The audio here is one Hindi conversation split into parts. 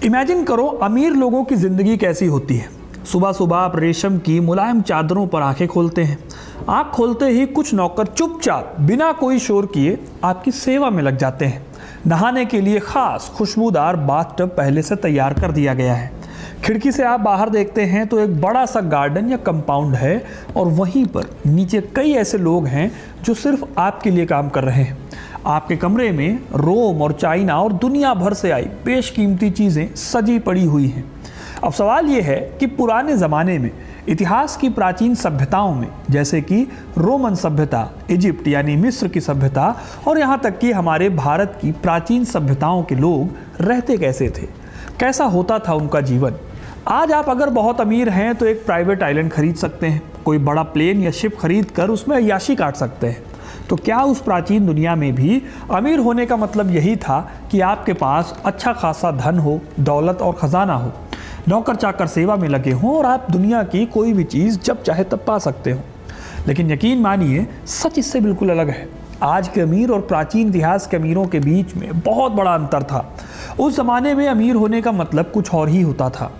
इमेजिन करो अमीर लोगों की ज़िंदगी कैसी होती है। सुबह सुबह आप रेशम की मुलायम चादरों पर आंखें खोलते हैं। आंख खोलते ही कुछ नौकर चुपचाप बिना कोई शोर किए आपकी सेवा में लग जाते हैं। नहाने के लिए खास खुशबूदार बाथटब पहले से तैयार कर दिया गया है। खिड़की से आप बाहर देखते हैं तो एक बड़ा सा गार्डन या कंपाउंड है और वहीं पर नीचे कई ऐसे लोग हैं जो सिर्फ आपके लिए काम कर रहे हैं। आपके कमरे में रोम और चाइना और दुनिया भर से आई बेशकीमती चीज़ें सजी पड़ी हुई हैं। अब सवाल ये है कि पुराने ज़माने में इतिहास की प्राचीन सभ्यताओं में, जैसे कि रोमन सभ्यता, इजिप्ट यानी मिस्र की सभ्यता और यहाँ तक कि हमारे भारत की प्राचीन सभ्यताओं के लोग रहते कैसे थे, कैसा होता था उनका जीवन। आज आप अगर बहुत अमीर हैं तो एक प्राइवेट आइलैंड खरीद सकते हैं, कोई बड़ा प्लेन या शिप खरीद कर उसमें अय्याशी काट सकते हैं। तो क्या उस प्राचीन दुनिया में भी अमीर होने का मतलब यही था कि आपके पास अच्छा खासा धन हो, दौलत और ख़जाना हो, नौकर चाकर सेवा में लगे हों और आप दुनिया की कोई भी चीज़ जब चाहे तब पा सकते हो? लेकिन यकीन मानिए, सच इससे बिल्कुल अलग है। आज के अमीर और प्राचीन इतिहास के अमीरों के बीच में बहुत बड़ा अंतर था। उस ज़माने में अमीर होने का मतलब कुछ और ही होता था।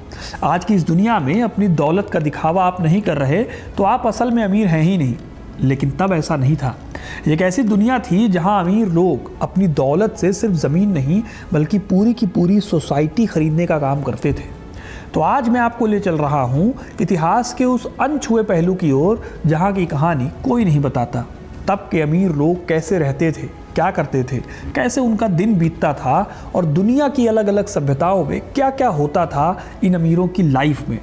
आज की इस दुनिया में अपनी दौलत का दिखावा आप नहीं कर रहे तो आप असल में अमीर हैं ही नहीं। लेकिन तब ऐसा नहीं था। एक ऐसी दुनिया थी जहां अमीर लोग अपनी दौलत से सिर्फ ज़मीन नहीं बल्कि पूरी की पूरी सोसाइटी खरीदने का काम करते थे। तो आज मैं आपको ले चल रहा हूं इतिहास के उस अनछुए पहलू की ओर जहां की कहानी कोई नहीं बताता। तब के अमीर लोग कैसे रहते थे, क्या करते थे, कैसे उनका दिन बीतता था और दुनिया की अलग अलग सभ्यताओं में क्या क्या होता था इन अमीरों की लाइफ में।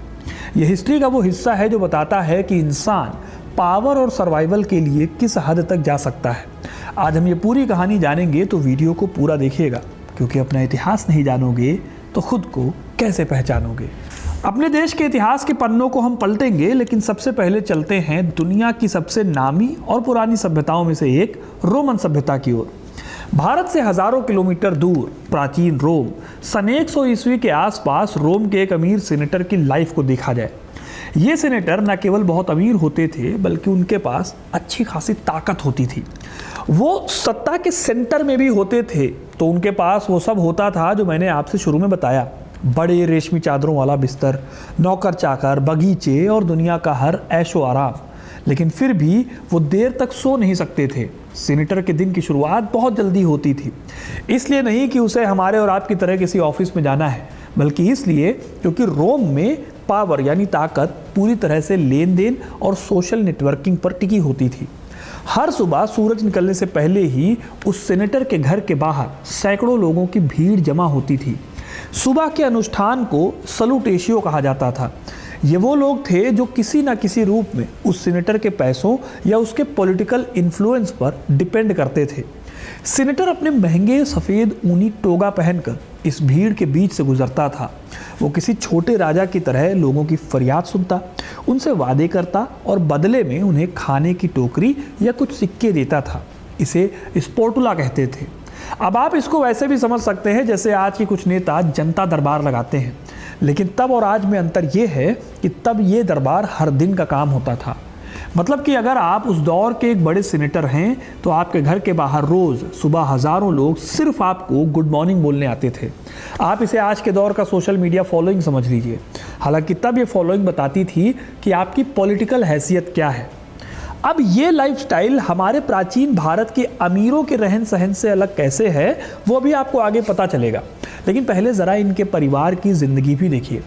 यह हिस्ट्री का वो हिस्सा है जो बताता है कि इंसान पावर और सर्वाइवल के लिए किस हद तक जा सकता है। आज हम ये पूरी कहानी जानेंगे, तो वीडियो को पूरा देखिएगा, क्योंकि अपना इतिहास नहीं जानोगे तो खुद को कैसे पहचानोगे। अपने देश के इतिहास के पन्नों को हम पलटेंगे, लेकिन सबसे पहले चलते हैं दुनिया की सबसे नामी और पुरानी सभ्यताओं में से एक रोमन सभ्यता की ओर। भारत से हजारों किलोमीटर दूर प्राचीन रोम, सन 100 ईस्वी के आसपास रोम के एक अमीर सीनेटर की लाइफ को देखा जाए। ये सीनेटर न केवल बहुत अमीर होते थे बल्कि उनके पास अच्छी खासी ताकत होती थी। वो सत्ता के सेंटर में भी होते थे, तो उनके पास वो सब होता था जो मैंने आपसे शुरू में बताया। बड़े रेशमी चादरों वाला बिस्तर, नौकर चाकर, बगीचे और दुनिया का हर ऐशो आराम। लेकिन फिर भी वो देर तक सो नहीं सकते थे। सीनेटर के दिन की शुरुआत बहुत जल्दी होती थी। इसलिए नहीं कि उसे हमारे और आपकी तरह किसी ऑफिस में जाना है, बल्कि इसलिए क्योंकि रोम में पावर यानी ताकत पूरी तरह से लेन देन और सोशल नेटवर्किंग पर टिकी होती थी। हर सुबह सूरज निकलने से पहले ही उस सीनेटर के घर के बाहर सैकड़ों लोगों की भीड़ जमा होती थी। सुबह के अनुष्ठान को सलूटेशियो कहा जाता था। ये वो लोग थे जो किसी न किसी रूप में उस सीनेटर के पैसों या उसके पॉलिटिकल इन्फ्लुएंस पर डिपेंड करते थे। सीनेटर अपने महंगे सफ़ेद ऊनी टोगा पहनकर इस भीड़ के बीच से गुजरता था। वो किसी छोटे राजा की तरह लोगों की फरियाद सुनता, उनसे वादे करता और बदले में उन्हें खाने की टोकरी या कुछ सिक्के देता था। इसे स्पोर्टुला कहते थे। अब आप इसको वैसे भी समझ सकते हैं जैसे आज के कुछ नेता जनता दरबार लगाते हैं, लेकिन तब और आज में अंतर ये है कि तब ये दरबार हर दिन का काम होता था। मतलब कि अगर आप उस दौर के एक बड़े सीनेटर हैं तो आपके घर के बाहर रोज़ सुबह हज़ारों लोग सिर्फ आपको गुड मॉर्निंग बोलने आते थे। आप इसे आज के दौर का सोशल मीडिया फॉलोइंग समझ लीजिए। हालांकि तब ये फॉलोइंग बताती थी कि आपकी पॉलिटिकल हैसियत क्या है। अब ये लाइफस्टाइल हमारे प्राचीन भारत के अमीरों के रहन सहन से अलग कैसे है वो भी आपको आगे पता चलेगा। लेकिन पहले ज़रा इनके परिवार की ज़िंदगी भी देखिए।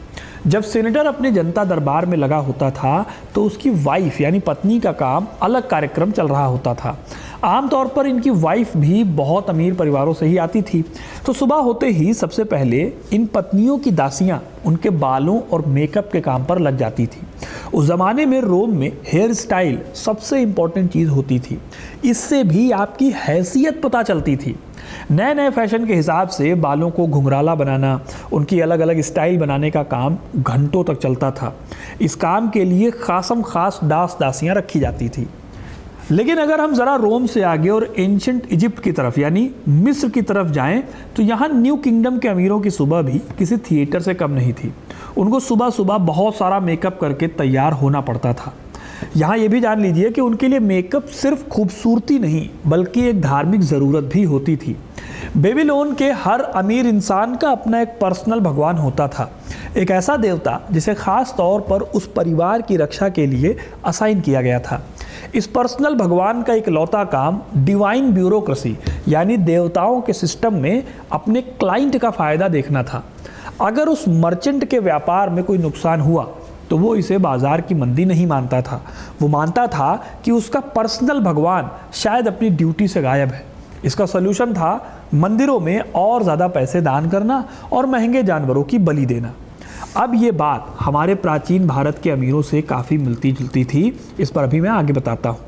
जब सीनेटर अपने जनता दरबार में लगा होता था तो उसकी वाइफ यानी पत्नी का काम अलग कार्यक्रम चल रहा होता था। आमतौर पर इनकी वाइफ भी बहुत अमीर परिवारों से ही आती थी। तो सुबह होते ही सबसे पहले इन पत्नियों की दासियां उनके बालों और मेकअप के काम पर लग जाती थी। उस ज़माने में रोम में हेयर स्टाइल सबसे इम्पॉर्टेंट चीज़ होती थी। इससे भी आपकी हैसियत पता चलती थी। नए नए फैशन के हिसाब से बालों को घुंघराला बनाना, उनकी अलग अलग स्टाइल बनाने का काम घंटों तक चलता था। इस काम के लिए खास दासियां रखी जाती थी। लेकिन अगर हम ज़रा रोम से आगे और एंशंट इजिप्ट की तरफ यानी मिस्र की तरफ जाएं तो यहाँ न्यू किंगडम के अमीरों की सुबह भी किसी थिएटर से कम नहीं थी। उनको सुबह सुबह बहुत सारा मेकअप करके तैयार होना पड़ता था। यहाँ ये भी जान लीजिए कि उनके लिए मेकअप सिर्फ खूबसूरती नहीं बल्कि एक धार्मिक ज़रूरत भी होती थी। बेबीलोन के हर अमीर इंसान का अपना एक पर्सनल भगवान होता था, एक ऐसा देवता जिसे खास तौर पर उस परिवार की रक्षा के लिए असाइन किया गया था। इस पर्सनल भगवान का इकलौता काम डिवाइन ब्यूरोक्रेसी यानी देवताओं के सिस्टम में अपने क्लाइंट का फायदा देखना था। अगर उस मर्चेंट के व्यापार में कोई नुकसान हुआ तो वो इसे बाजार की मंदी नहीं मानता था, वो मानता था कि उसका पर्सनल भगवान शायद अपनी ड्यूटी से गायब है। इसका सलूशन था मंदिरों में और ज़्यादा पैसे दान करना और महंगे जानवरों की बलि देना। अब ये बात हमारे प्राचीन भारत के अमीरों से काफ़ी मिलती जुलती थी, इस पर अभी मैं आगे बताता हूँ।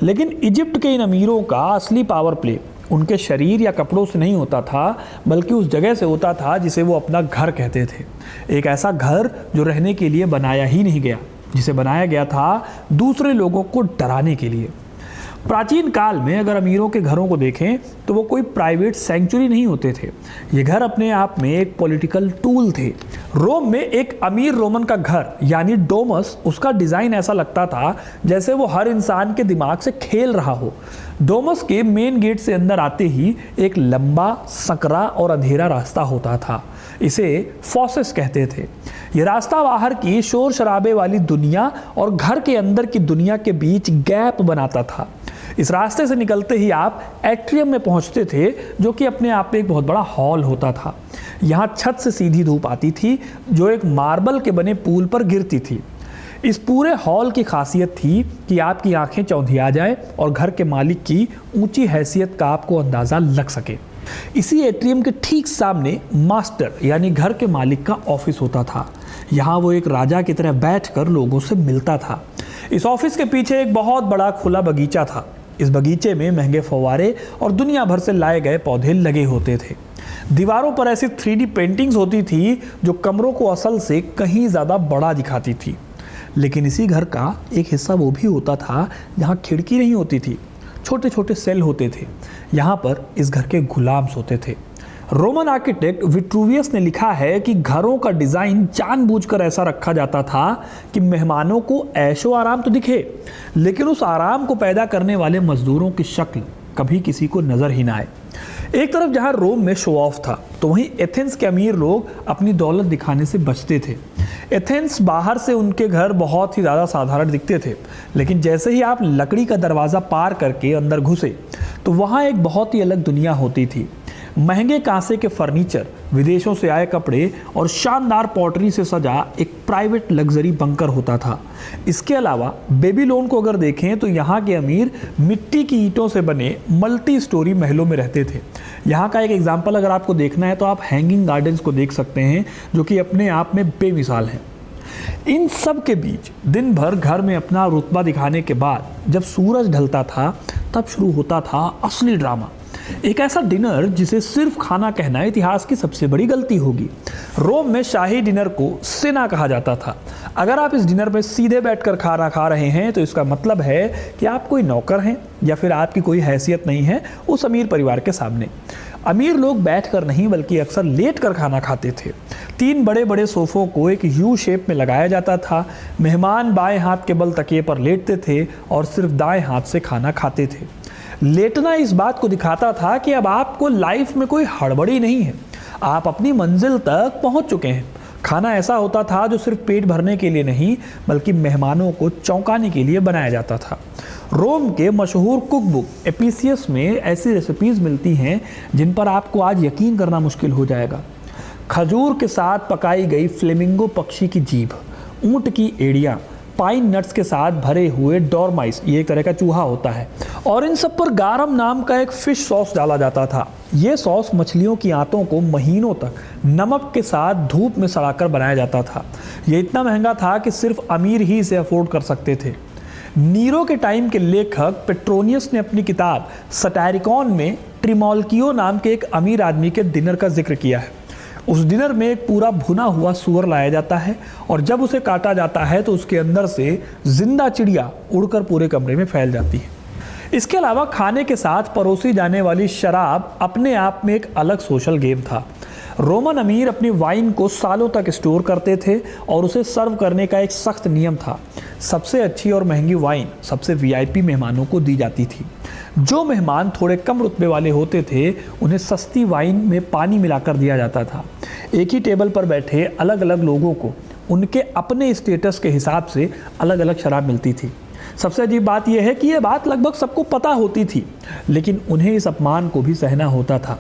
लेकिन इजिप्ट के इन अमीरों का असली पावर प्ले उनके शरीर या कपड़ों से नहीं होता था, बल्कि उस जगह से होता था जिसे वो अपना घर कहते थे। एक ऐसा घर जो रहने के लिए बनाया ही नहीं गया, जिसे बनाया गया था दूसरे लोगों को डराने के लिए। प्राचीन काल में अगर अमीरों के घरों को देखें तो वो कोई प्राइवेट सेंचुरी नहीं होते थे, ये घर अपने आप में एक पॉलिटिकल टूल थे। रोम में एक अमीर रोमन का घर यानी डोमस, उसका डिज़ाइन ऐसा लगता था जैसे वो हर इंसान के दिमाग से खेल रहा हो। डोमस के मेन गेट से अंदर आते ही एक लंबा, सकरा और अंधेरा रास्ता होता था, इसे फॉसेस कहते थे। ये रास्ता बाहर की शोर शराबे वाली दुनिया और घर के अंदर की दुनिया के बीच गैप बनाता था। इस रास्ते से निकलते ही आप एट्रियम में पहुंचते थे, जो कि अपने आप में एक बहुत बड़ा हॉल होता था। यहाँ छत से सीधी धूप आती थी जो एक मार्बल के बने पूल पर गिरती थी। इस पूरे हॉल की खासियत थी कि आपकी आंखें चौंधिया जाए और घर के मालिक की ऊंची हैसियत का आपको अंदाज़ा लग सके। इसी एट्रियम के ठीक सामने मास्टर यानी घर के मालिक का ऑफिस होता था। यहाँ वो एक राजा की तरह बैठकर लोगों से मिलता था। इस ऑफिस के पीछे एक बहुत बड़ा खुला बगीचा था। इस बगीचे में महंगे फव्वारे और दुनिया भर से लाए गए पौधे लगे होते थे। दीवारों पर ऐसी 3D पेंटिंग्स होती थी जो कमरों को असल से कहीं ज़्यादा बड़ा दिखाती थी। लेकिन इसी घर का एक हिस्सा वो भी होता था जहाँ खिड़की नहीं होती थी, छोटे छोटे सेल होते थे। यहाँ पर इस घर के गुलाम सोते थे। रोमन आर्किटेक्ट विट्रूवियस ने लिखा है कि घरों का डिज़ाइन जानबूझकर ऐसा रखा जाता था कि मेहमानों को ऐशो आराम तो दिखे, लेकिन उस आराम को पैदा करने वाले मजदूरों की शक्ल कभी किसी को नज़र ही ना आए। एक तरफ जहाँ रोम में शो ऑफ था, तो वहीं एथेंस के अमीर लोग अपनी दौलत दिखाने से बचते थे। एथेंस बाहर से उनके घर बहुत ही ज़्यादा साधारण दिखते थे, लेकिन जैसे ही आप लकड़ी का दरवाज़ा पार करके अंदर घुसे तो वहाँ एक बहुत ही अलग दुनिया होती थी। महंगे कांसे के फर्नीचर, विदेशों से आए कपड़े और शानदार पॉटरी से सजा एक प्राइवेट लग्जरी बंकर होता था। इसके अलावा बेबीलोन को अगर देखें तो यहाँ के अमीर मिट्टी की ईंटों से बने मल्टी स्टोरी महलों में रहते थे। यहाँ का एक एग्जाम्पल अगर आपको देखना है तो आप हैंगिंग गार्डन्स को देख सकते हैं, जो कि अपने आप में बेमिसाल हैं। इन सब के बीच दिन भर घर में अपना रुतबा दिखाने के बाद जब सूरज ढलता था तब शुरू होता था असली ड्रामा। एक ऐसा डिनर जिसे सिर्फ खाना कहना इतिहास की सबसे बड़ी गलती होगी। रोम में शाही डिनर को सेना कहा जाता था। अगर आप इस डिनर में सीधे बैठकर खाना खा रहे हैं तो इसका मतलब है कि आप कोई नौकर हैं या फिर आपकी कोई हैसियत नहीं है उस अमीर परिवार के सामने। अमीर लोग बैठकर नहीं बल्कि अक्सर लेटकर खाना खाते थे। 3 बड़े बड़े सोफ़ों को एक यू शेप में लगाया जाता था। मेहमान बाएं हाथ के बल तकिए पर लेटते थे और सिर्फ दाएं हाथ से खाना खाते थे। लेटना इस बात को दिखाता था कि अब आपको लाइफ में कोई हड़बड़ी नहीं है, आप अपनी मंजिल तक पहुंच चुके हैं। खाना ऐसा होता था जो सिर्फ पेट भरने के लिए नहीं बल्कि मेहमानों को चौंकाने के लिए बनाया जाता था। रोम के मशहूर कुक बुक एपिसियस में ऐसी रेसिपीज़ मिलती हैं जिन पर आपको आज यकीन करना मुश्किल हो जाएगा। खजूर के साथ पकाई गई फ्लेमिंगो पक्षी की जीभ, ऊंट की एड़ियाँ, पाइन नट्स के साथ भरे हुए डॉर्माइस, ये एक तरह का चूहा होता है, और इन सब पर गारम नाम का एक फिश सॉस डाला जाता था। ये सॉस मछलियों की आंतों को महीनों तक नमक के साथ धूप में सड़ाकर बनाया जाता था। ये इतना महंगा था कि सिर्फ अमीर ही इसे अफोर्ड कर सकते थे। नीरो के टाइम के लेखक पेट्रोनियस ने अपनी किताब सटायरिकॉन में ट्रिमोल्कियो नाम के एक अमीर आदमी के डिनर का जिक्र किया है। उस डिनर में एक पूरा भुना हुआ सूअर लाया जाता है और जब उसे काटा जाता है तो उसके अंदर से जिंदा चिड़िया उड़कर पूरे कमरे में फैल जाती है। इसके अलावा खाने के साथ परोसी जाने वाली शराब अपने आप में एक अलग सोशल गेम था। रोमन अमीर अपनी वाइन को सालों तक स्टोर करते थे और उसे सर्व करने का एक सख्त नियम था। सबसे अच्छी और महंगी वाइन सबसे वीआईपी मेहमानों को दी जाती थी। जो मेहमान थोड़े कम रुतबे वाले होते थे उन्हें सस्ती वाइन में पानी मिलाकर दिया जाता था। एक ही टेबल पर बैठे अलग अलग लोगों को उनके अपने स्टेटस के हिसाब से अलग अलग शराब मिलती थी। सबसे अजीब बात यह है कि यह बात लगभग सबको पता होती थी, लेकिन उन्हें इस अपमान को भी सहना होता था।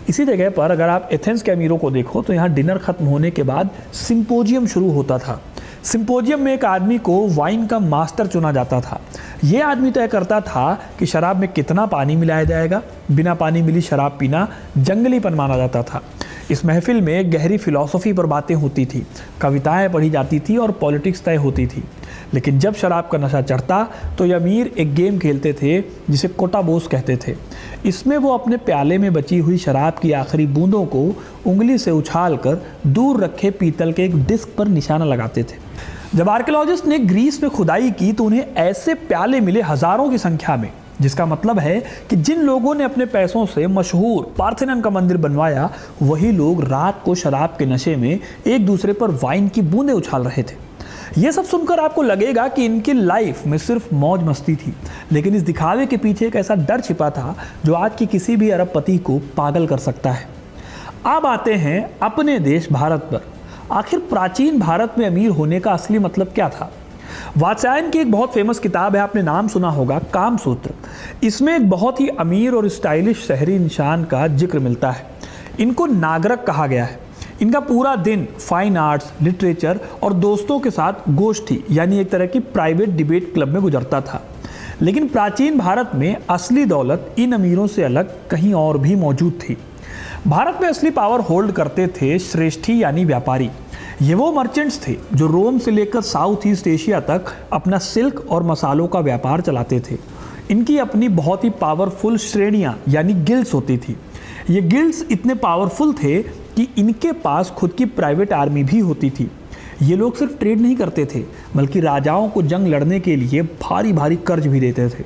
इसी जगह पर अगर आप एथेंस के अमीरों को देखो तो यहाँ डिनर खत्म होने के बाद सिंपोजियम शुरू होता था। सिंपोजियम में एक आदमी को वाइन का मास्टर चुना जाता था। ये आदमी तय करता था कि शराब में कितना पानी मिलाया जाएगा। बिना पानी मिली शराब पीना जंगलीपन माना जाता था। इस महफिल में गहरी फिलॉसफी पर बातें होती थी, कविताएं पढ़ी जाती थी और पॉलिटिक्स तय होती थी। लेकिन जब शराब का नशा चढ़ता तो ये अमीर एक गेम खेलते थे जिसे कोटाबोस कहते थे। इसमें वो अपने प्याले में बची हुई शराब की आखिरी बूंदों को उंगली से उछालकर दूर रखे पीतल के एक डिस्क पर निशाना लगाते थे। जब आर्कियोलॉजिस्ट ने ग्रीस में खुदाई की तो उन्हें ऐसे प्याले मिले हजारों की संख्या में, जिसका मतलब है कि जिन लोगों ने अपने पैसों से मशहूर पार्थेनन का मंदिर बनवाया वही लोग रात को शराब के नशे में एक दूसरे पर वाइन की बूंदें उछाल रहे थे। यह सब सुनकर आपको लगेगा कि इनकी लाइफ में सिर्फ मौज मस्ती थी, लेकिन इस दिखावे के पीछे एक ऐसा डर छिपा था जो आज की किसी भी अरबपति को पागल कर सकता है। अब आते हैं अपने देश भारत पर। आखिर प्राचीन भारत में अमीर होने का असली मतलब क्या था? वात्स्यायन की एक बहुत फेमस किताब है, आपने नाम सुना होगा, कामसूत्र। इसमें एक बहुत ही अमीर और स्टाइलिश शहरी इंसान का जिक्र मिलता है। इनको नागरक कहा गया है। इनका पूरा दिन फाइन आर्ट्स, लिटरेचर और दोस्तों के साथ गोष्ठी यानी एक तरह की प्राइवेट डिबेट क्लब में गुजरता था। लेकिन प्राचीन भारत में असली दौलत इन अमीरों से अलग कहीं और भी मौजूद थी। भारत में असली पावर होल्ड करते थे श्रेष्ठी यानी व्यापारी। ये वो मर्चेंट्स थे जो रोम से लेकर साउथ ईस्ट एशिया तक अपना सिल्क और मसालों का व्यापार चलाते थे। इनकी अपनी बहुत ही पावरफुल श्रेणियां यानी गिल्ड्स होती थी। ये गिल्ड्स इतने पावरफुल थे कि इनके पास खुद की प्राइवेट आर्मी भी होती थी। ये लोग सिर्फ ट्रेड नहीं करते थे बल्कि राजाओं को जंग लड़ने के लिए भारी भारी कर्ज भी देते थे।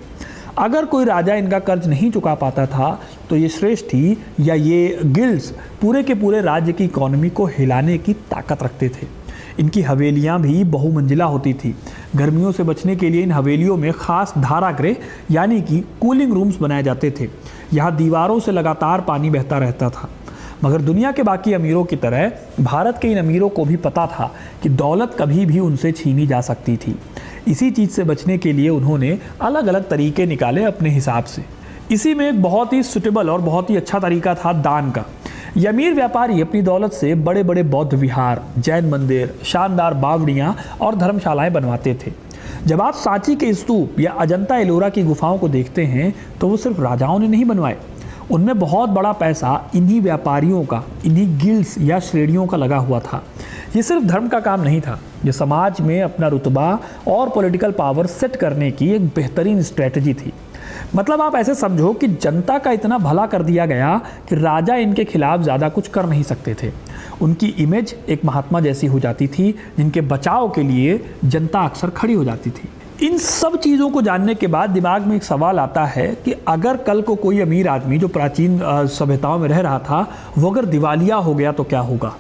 अगर कोई राजा इनका कर्ज नहीं चुका पाता था तो ये श्रेष्ठी या ये गिल्ड्स पूरे के पूरे राज्य की इकोनॉमी को हिलाने की ताकत रखते थे। इनकी हवेलियां भी बहुमंजिला होती थी। गर्मियों से बचने के लिए इन हवेलियों में खास धारागृह यानी कि कूलिंग रूम्स बनाए जाते थे। यहाँ दीवारों से लगातार पानी बहता रहता था। मगर दुनिया के बाकी अमीरों की तरह भारत के इन अमीरों को भी पता था कि दौलत कभी भी उनसे छीनी जा सकती थी। इसी चीज़ से बचने के लिए उन्होंने अलग अलग तरीके निकाले अपने हिसाब से। इसी में एक बहुत ही सुटेबल और बहुत ही अच्छा तरीका था दान का। ये अमीर व्यापारी अपनी दौलत से बड़े बड़े बौद्ध विहार, जैन मंदिर, शानदार बावड़ियाँ और धर्मशालाएं बनवाते थे। जब आप सांची के स्तूप या अजंता एलोरा की गुफाओं को देखते हैं तो वो सिर्फ राजाओं ने नहीं बनवाए। उनमें बहुत बड़ा पैसा इन्हीं व्यापारियों का, इन्हीं गिल्ड्स या श्रेणियों का लगा हुआ था। ये सिर्फ धर्म का काम नहीं था, ये समाज में अपना रुतबा और पॉलिटिकल पावर सेट करने की एक बेहतरीन स्ट्रेटजी थी। मतलब आप ऐसे समझो कि जनता का इतना भला कर दिया गया कि राजा इनके खिलाफ ज़्यादा कुछ कर नहीं सकते थे। उनकी इमेज एक महात्मा जैसी हो जाती थी जिनके बचाव के लिए जनता अक्सर खड़ी हो जाती थी। इन सब चीज़ों को जानने के बाद दिमाग में एक सवाल आता है कि अगर कल को कोई अमीर आदमी जो प्राचीन सभ्यताओं में रह रहा था वो अगर दिवालिया हो गया तो क्या होगा?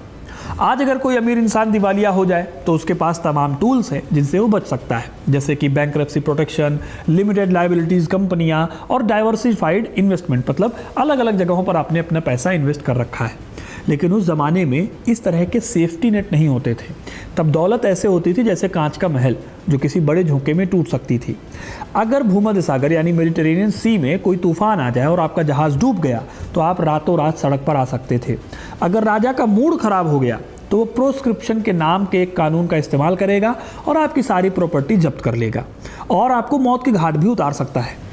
आज अगर कोई अमीर इंसान दिवालिया हो जाए तो उसके पास तमाम टूल्स हैं जिनसे वो बच सकता है, जैसे कि बैंक्रप्सी प्रोटेक्शन, लिमिटेड लायबिलिटीज़ कंपनियां और डाइवर्सिफाइड इन्वेस्टमेंट। मतलब अलग अलग जगहों पर आपने अपना पैसा इन्वेस्ट कर रखा है। लेकिन उस ज़माने में इस तरह के सेफ्टी नेट नहीं होते थे। तब दौलत ऐसे होती थी जैसे कांच का महल जो किसी बड़े झोंके में टूट सकती थी। अगर भूमध्य सागर यानी मेडिटेरेनियन सी में कोई तूफान आ जाए और आपका जहाज़ डूब गया तो आप रातों रात सड़क पर आ सकते थे। अगर राजा का मूड खराब हो गया तो वो प्रोस्क्रिप्शन के नाम के एक कानून का इस्तेमाल करेगा और आपकी सारी प्रॉपर्टी जब्त कर लेगा और आपको मौत की घाट भी उतार सकता है।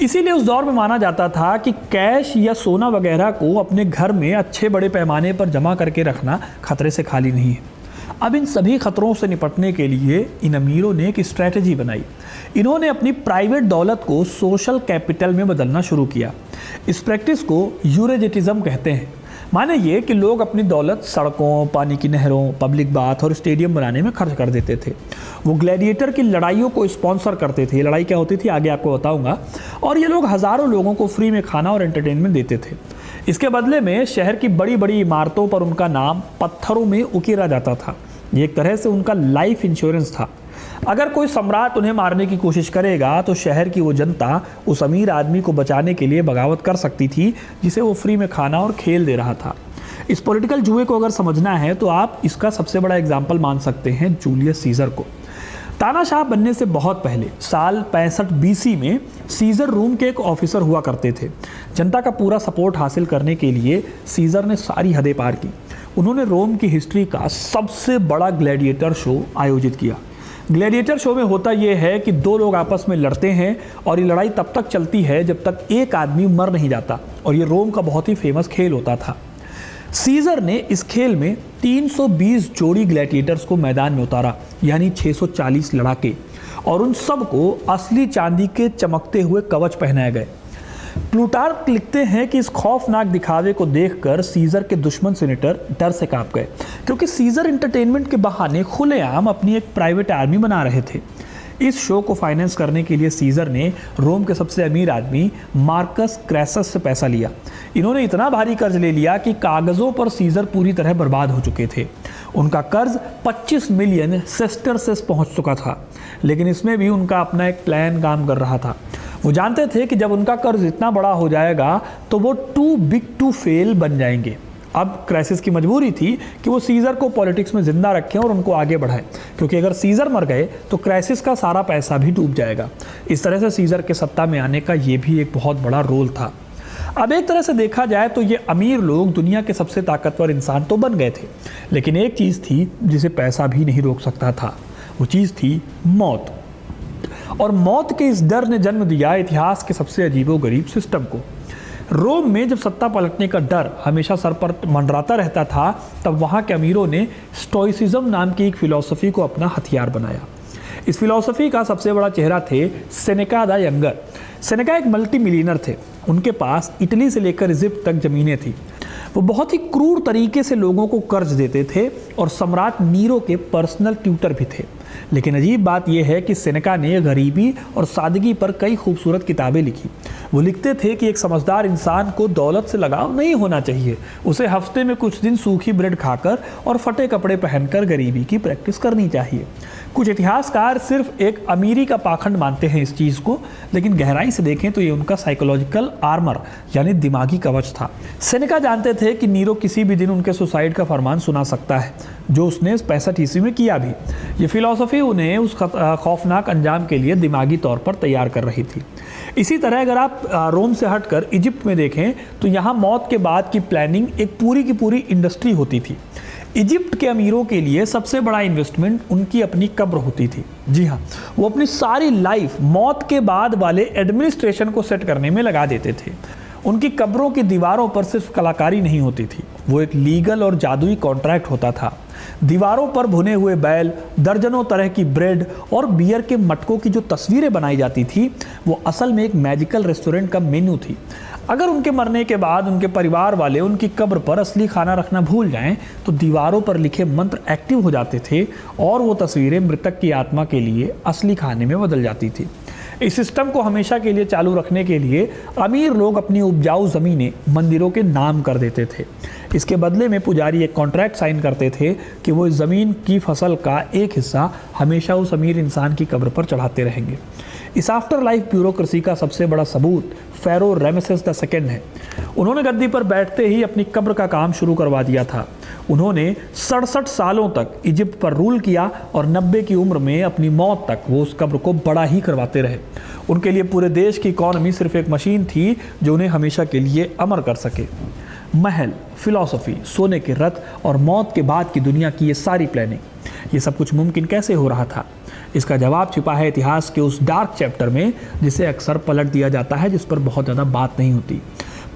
इसीलिए उस दौर में माना जाता था कि कैश या सोना वगैरह को अपने घर में अच्छे बड़े पैमाने पर जमा करके रखना खतरे से खाली नहीं है। अब इन सभी खतरों से निपटने के लिए इन अमीरों ने एक स्ट्रैटेजी बनाई। इन्होंने अपनी प्राइवेट दौलत को सोशल कैपिटल में बदलना शुरू किया। इस प्रैक्टिस को यूरेजेटिज्म कहते हैं। माने ये कि लोग अपनी दौलत सड़कों, पानी की नहरों, पब्लिक बाथ और स्टेडियम बनाने में खर्च कर देते थे। वो ग्लैडिएटर की लड़ाइयों को स्पॉन्सर करते थे। लड़ाई क्या होती थी आगे आपको बताऊंगा। और ये लोग हज़ारों लोगों को फ्री में खाना और एंटरटेनमेंट देते थे। इसके बदले में शहर की बड़ी बड़ी इमारतों पर उनका नाम पत्थरों में उकेरा जाता था। ये एक तरह से उनका लाइफ इंश्योरेंस था। अगर कोई सम्राट उन्हें मारने की कोशिश करेगा तो शहर की वो जनता उस अमीर आदमी को बचाने के लिए बगावत कर सकती थी, जिसे वो फ्री में खाना और खेल दे रहा था। इस पॉलिटिकल जुए को अगर समझना है तो आप इसका सबसे बड़ा एग्जाम्पल मान सकते हैं जूलियस सीजर को। तानाशाह बनने से बहुत पहले साल 65 BC में सीजर रोम के एक ऑफिसर हुआ करते थे। जनता का पूरा सपोर्ट हासिल करने के लिए सीजर ने सारी हदें पार की। उन्होंने रोम की हिस्ट्री का सबसे बड़ा ग्लैडिएटर शो आयोजित किया। ग्लैडिएटर शो में होता यह है कि दो लोग आपस में लड़ते हैं और ये लड़ाई तब तक चलती है जब तक एक आदमी मर नहीं जाता, और ये रोम का बहुत ही फेमस खेल होता था। सीजर ने इस खेल में 320 जोड़ी ग्लैडिएटर्स को मैदान में उतारा, यानी 640 लड़ाके, और उन सबको असली चांदी के चमकते हुए कवच पहनाए गए। प्लूटार्क लिखते हैं कि इस खौफनाक दिखावे को देखकर सीजर के दुश्मन सीनेटर डर से कांप गए, क्योंकि सीजर एंटरटेनमेंट के बहाने खुलेआम अपनी एक प्राइवेट आर्मी बना रहे थे। इस शो को फाइनेंस करने के लिए सीजर ने रोम के सबसे अमीर आदमी मार्कस क्रैसस से पैसा लिया। इन्होंने इतना भारी कर्ज ले लिया कि कागजों पर सीजर पूरी तरह बर्बाद हो चुके थे। उनका कर्ज 25 मिलियन सेस्टर्सेस पहुंच चुका था, लेकिन इसमें भी उनका अपना एक प्लान काम कर रहा था। वो जानते थे कि जब उनका कर्ज इतना बड़ा हो जाएगा तो वो टू बिग टू फेल बन जाएंगे। अब क्राइसिस की मजबूरी थी कि वो सीजर को पॉलिटिक्स में जिंदा रखें और उनको आगे बढ़ाएं, क्योंकि अगर सीजर मर गए तो क्राइसिस का सारा पैसा भी डूब जाएगा। इस तरह से सीजर के सत्ता में आने का ये भी एक बहुत बड़ा रोल था। अब एक तरह से देखा जाए तो ये अमीर लोग दुनिया के सबसे ताकतवर इंसान तो बन गए थे, लेकिन एक चीज़ थी जिसे पैसा भी नहीं रोक सकता था। वो चीज़ थी मौत। और मौत के इस डर ने जन्म दिया इतिहास के सबसे अजीबोगरीब सिस्टम को। रोम में जब सत्ता पलटने का डर हमेशा सर पर मंडराता रहता था, तब वहाँ के अमीरों ने स्टोइसिज्म नाम की एक फिलॉसफी को अपना हथियार बनाया। इस फिलॉसफी का सबसे बड़ा चेहरा थे सेनेका द यंगर। सेनेका एक मल्टी मिलियनर थे। उनके पास इटली से लेकर इजिप्ट तक ज़मीनें थी। वो बहुत ही क्रूर तरीके से लोगों को कर्ज देते थे और सम्राट नीरो के पर्सनल ट्यूटर भी थे। लेकिन अजीब बात यह है कि सेनेका ने गरीबी और सादगी पर कई खूबसूरत किताबें लिखी। वो लिखते थे कि एक समझदार इंसान को दौलत से लगाव नहीं होना चाहिए। उसे हफ्ते में कुछ दिन सूखी ब्रेड खाकर और फटे कपड़े पहनकर गरीबी की प्रैक्टिस करनी चाहिए। कुछ इतिहासकार सिर्फ एक अमीरी का पाखंड मानते हैं इस चीज़ को, लेकिन गहराई से देखें तो ये उनका साइकोलॉजिकल आर्मर यानी दिमागी कवच था। सेनेका जानते थे कि नीरो किसी भी दिन उनके सुसाइड का फरमान सुना सकता है, जो उसने 65 ईस्वी में किया भी। ये फिलॉसफी उन्हें उस खौफनाक अंजाम के लिए दिमागी तौर पर तैयार कर रही थी। इसी तरह अगर आप रोम से हटकर इजिप्ट में देखें तो यहाँ मौत के बाद की प्लानिंग एक पूरी की पूरी इंडस्ट्री होती थी। इजिप्ट के अमीरों के लिए सबसे बड़ा इन्वेस्टमेंट उनकी अपनी कब्र होती थी। जी हाँ, वो अपनी सारी लाइफ मौत के बाद वाले एडमिनिस्ट्रेशन को सेट करने में लगा देते थे। उनकी कब्रों की दीवारों पर सिर्फ कलाकारी नहीं होती थी, वो एक लीगल और जादुई कॉन्ट्रैक्ट होता था। दीवारों पर भुने हुए बैल, दर्जनों तरह की ब्रेड और बियर के मटकों की जो तस्वीरें बनाई जाती थी, वो असल में एक मैजिकल रेस्टोरेंट का मेन्यू थी। अगर उनके मरने के बाद उनके परिवार वाले उनकी कब्र पर असली खाना रखना भूल जाएं, तो दीवारों पर लिखे मंत्र एक्टिव हो जाते थे और वो तस्वीरें मृतक की आत्मा के लिए असली खाने में बदल जाती थी। इस सिस्टम को हमेशा के लिए चालू रखने के लिए अमीर लोग अपनी उपजाऊ ज़मीनें मंदिरों के नाम कर देते थे। इसके बदले में पुजारी एक कॉन्ट्रैक्ट साइन करते थे कि वो इस ज़मीन की फसल का एक हिस्सा हमेशा उस अमीर इंसान की कब्र पर चढ़ाते रहेंगे। इस आफ्टर लाइफ ब्यूरोक्रेसी का सबसे बड़ा सबूत फ़ारो रामेसेस II है। उन्होंने गद्दी पर बैठते ही अपनी कब्र का काम शुरू करवा दिया था। उन्होंने 67 सालों तक इजिप्ट पर रूल किया और 90 की उम्र में अपनी मौत तक वो उस कब्र को बड़ा ही करवाते रहे। उनके लिए पूरे देश की इकॉनमी सिर्फ एक मशीन थी जो उन्हें हमेशा के लिए अमर कर सके। महल, फिलॉसफी, सोने के रथ और मौत के बाद की दुनिया की ये सारी प्लानिंग, ये सब कुछ मुमकिन कैसे हो रहा था? इसका जवाब छिपा है इतिहास के उस डार्क चैप्टर में जिसे अक्सर पलट दिया जाता है, जिस पर बहुत ज़्यादा बात नहीं होती।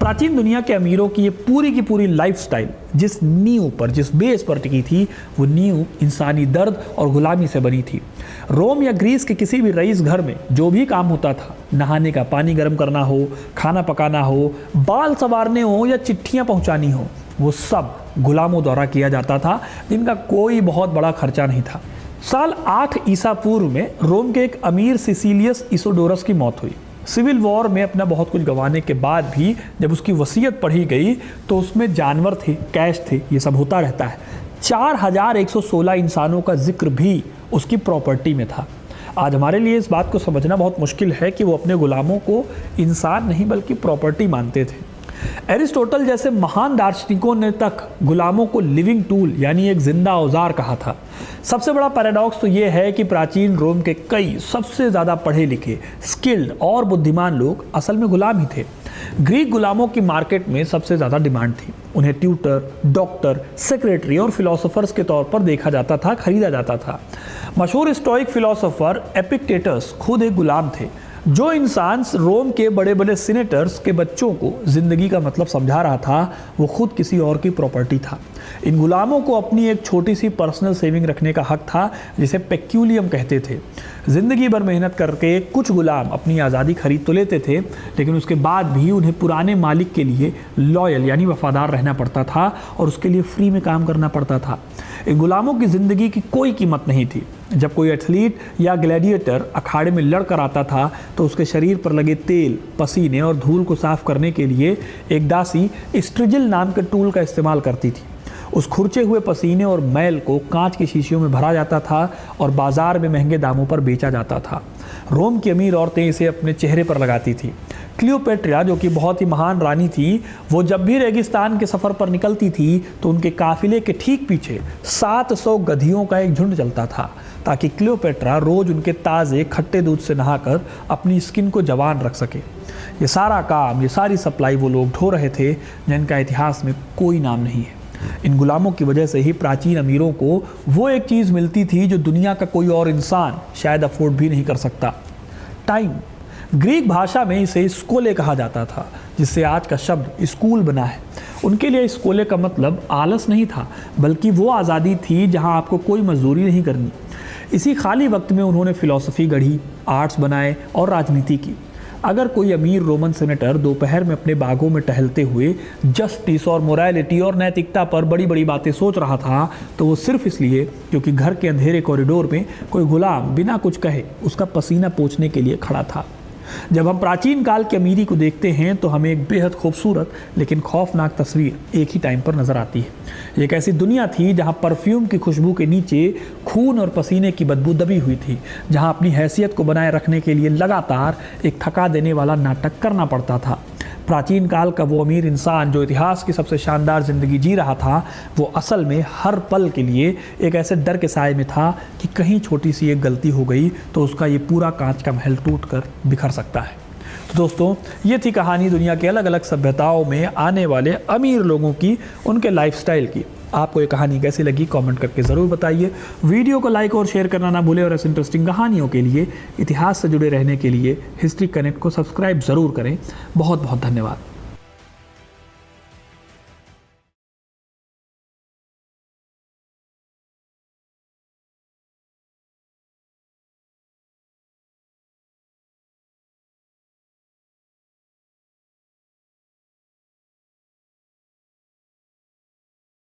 प्राचीन दुनिया के अमीरों की ये पूरी की पूरी लाइफस्टाइल जिस नींव पर, जिस बेस पर टिकी थी, वो नींव इंसानी दर्द और गुलामी से बनी थी। रोम या ग्रीस के किसी भी रईस घर में जो भी काम होता था, नहाने का पानी गर्म करना हो, खाना पकाना हो, बाल संवारने हो या चिट्ठियाँ पहुँचानी हो, वो सब गुलामों द्वारा किया जाता था, जिनका कोई बहुत बड़ा खर्चा नहीं था। साल 8 ईसा पूर्व में रोम के एक अमीर सिसिलियस इसोडोरस की मौत हुई। सिविल वॉर में अपना बहुत कुछ गंवाने के बाद भी जब उसकी वसीयत पढ़ी गई तो उसमें जानवर थे, कैश थे, ये सब होता रहता है। 4116 इंसानों का जिक्र भी उसकी प्रॉपर्टी में था। आज हमारे लिए इस बात को समझना बहुत मुश्किल है कि वो अपने गुलामों को इंसान नहीं बल्कि प्रॉपर्टी मानते थे। एरिस्टोटल जैसे महान दार्शनिकों ने तक गुलामों को लिविंग टूल यानी एक जिंदा औजार कहा था। सबसे बड़ा पैराडॉक्स तो ये है कि प्राचीन रोम के कई सबसे ज़्यादा पढ़े लिखे, स्किल्ड और बुद्धिमान लोग असल में गुलाम ही थे। ग्रीक गुलामों की मार्केट में सबसे ज़्यादा डिमांड थी। उन्हें ट्यूटर, डॉक्टर, सेक्रेटरी और फिलोसोफर्स के तौर पर देखा जाता था, खरीदा जाता था। मशहूर स्टोइक फिलोसोफर एपिक्टेटस खुद एक गुलाम थे। जो इंसान रोम के बड़े बड़े सीनेटर्स के बच्चों को ज़िंदगी का मतलब समझा रहा था, वो खुद किसी और की प्रॉपर्टी था। इन गुलामों को अपनी एक छोटी सी पर्सनल सेविंग रखने का हक था, जिसे पेक्यूलियम कहते थे। ज़िंदगी भर मेहनत करके कुछ गुलाम अपनी आज़ादी खरीद तो लेते थे, लेकिन उसके बाद भी उन्हें पुराने मालिक के लिए लॉयल यानी वफादार रहना पड़ता था और उसके लिए फ्री में काम करना पड़ता था। इन गुलामों की ज़िंदगी की कोई कीमत नहीं थी। जब कोई एथलीट या ग्लैडिएटर अखाड़े में लड़कर आता था तो उसके शरीर पर लगे तेल, पसीने और धूल को साफ करने के लिए एक दासी स्ट्रिजिल नाम के टूल का इस्तेमाल करती थी। उस खुरचे हुए पसीने और मैल को कांच की शीशियों में भरा जाता था और बाजार में महंगे दामों पर बेचा जाता था। रोम की अमीर औरतें इसे अपने चेहरे पर लगाती थी। क्लियोपेट्रा, जो कि बहुत ही महान रानी थी, वो जब भी रेगिस्तान के सफ़र पर निकलती थी तो उनके काफिले के ठीक पीछे 700 गधियों का एक झुंड चलता था, ताकि क्लियोपेट्रा रोज़ उनके ताज़े खट्टे दूध से नहाकर अपनी स्किन को जवान रख सके। ये सारा काम, ये सारी सप्लाई वो लोग ढो रहे थे जिनका इतिहास में कोई नाम नहीं है। इन गुलामों की वजह से ही प्राचीन अमीरों को वो एक चीज़ मिलती थी जो दुनिया का कोई और इंसान शायद अफोर्ड भी नहीं कर सकता, टाइम। ग्रीक भाषा में इसे स्कोले कहा जाता था, जिससे आज का शब्द स्कूल बना है। उनके लिए स्कोले का मतलब आलस नहीं था, बल्कि वो आज़ादी थी जहां आपको कोई मजदूरी नहीं करनी। इसी खाली वक्त में उन्होंने फिलॉसफी गढ़ी, आर्ट्स बनाए और राजनीति की। अगर कोई अमीर रोमन सेनेटर दोपहर में अपने बागों में टहलते हुए जस्टिस और मोरालिटी और नैतिकता पर बड़ी बड़ी बातें सोच रहा था, तो वो सिर्फ इसलिए क्योंकि घर के अंधेरे कॉरिडोर में कोई गुलाम बिना कुछ कहे उसका पसीना पोंछने के लिए खड़ा था। जब हम प्राचीन काल की अमीरी को देखते हैं तो हमें एक बेहद खूबसूरत लेकिन खौफनाक तस्वीर एक ही टाइम पर नज़र आती है। ये एक ऐसी दुनिया थी जहां परफ्यूम की खुशबू के नीचे खून और पसीने की बदबू दबी हुई थी, जहां अपनी हैसियत को बनाए रखने के लिए लगातार एक थका देने वाला नाटक करना पड़ता था। प्राचीन काल का वो अमीर इंसान जो इतिहास की सबसे शानदार ज़िंदगी जी रहा था, वो असल में हर पल के लिए एक ऐसे डर के साए में था कि कहीं छोटी सी एक गलती हो गई तो उसका ये पूरा कांच का महल टूट कर बिखर सकता है। तो दोस्तों, ये थी कहानी दुनिया के अलग अलग सभ्यताओं में आने वाले अमीर लोगों की, उनके लाइफस्टाइल की। आपको ये कहानी कैसी लगी कमेंट करके ज़रूर बताइए। वीडियो को लाइक और शेयर करना ना भूलें और ऐसे इंटरेस्टिंग कहानियों के लिए, इतिहास से जुड़े रहने के लिए हिस्ट्री कनेक्ट को सब्सक्राइब ज़रूर करें। बहुत बहुत धन्यवाद।